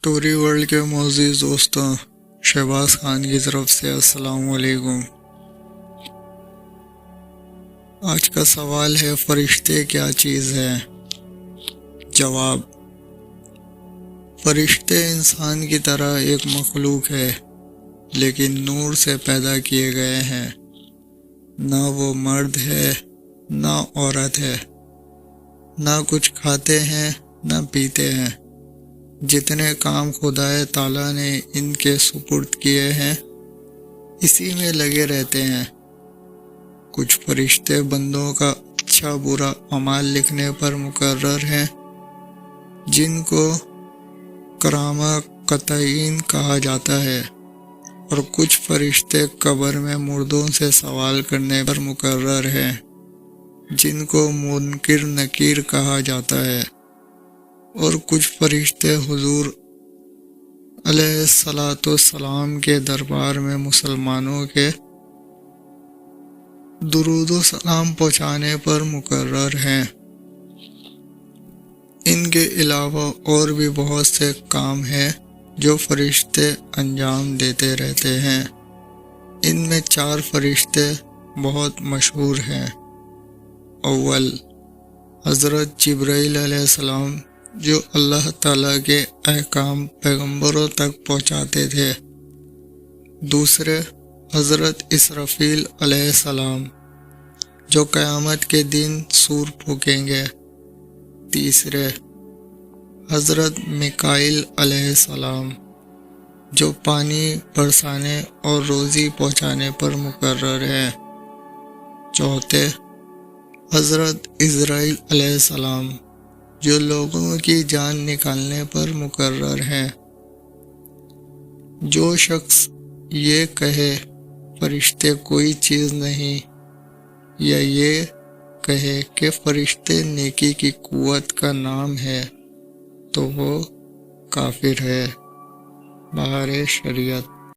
ٹوری world کے معزز دوستوں، شہباز خان کی طرف سے السلام علیکم۔ آج کا سوال ہے، فرشتے کیا چیز ہے؟ جواب: فرشتے انسان کی طرح ایک مخلوق ہے، لیکن نور سے پیدا کیے گئے ہیں۔ نہ وہ مرد ہے نہ عورت ہے، نہ کچھ کھاتے ہیں نہ پیتے ہیں۔ جتنے کام خدائے تعالیٰ نے ان کے سپرد کیے ہیں، اسی میں لگے رہتے ہیں۔ کچھ فرشتے بندوں کا اچھا برا اعمال لکھنے پر مقرر ہیں، جن کو کرامہ قطعین کہا جاتا ہے، اور کچھ فرشتے قبر میں مردوں سے سوال کرنے پر مقرر ہیں، جن کو منکر نکیر کہا جاتا ہے، اور کچھ فرشتے حضور علیہ السلام کے دربار میں مسلمانوں کے درود و سلام پہنچانے پر مقرر ہیں۔ ان کے علاوہ اور بھی بہت سے کام ہیں جو فرشتے انجام دیتے رہتے ہیں۔ ان میں 4 فرشتے بہت مشہور ہیں۔ اول، حضرت جبرائیل علیہ السلام، جو اللہ تعالیٰ کے احکام پیغمبروں تک پہنچاتے تھے۔ دوسرے، حضرت اسرافیل علیہ السلام، جو قیامت کے دن سور پھونکیں گے۔ تیسرے، حضرت میکائیل علیہ السلام، جو پانی برسانے اور روزی پہنچانے پر مقرر ہیں۔ چوتھے، حضرت عزرائیل علیہ السلام، جو لوگوں کی جان نکالنے پر مقرر ہیں۔ جو شخص یہ کہے فرشتے کوئی چیز نہیں، یا یہ کہے کہ فرشتے نیکی کی قوت کا نام ہے، تو وہ کافر ہے۔ بہار شریعت۔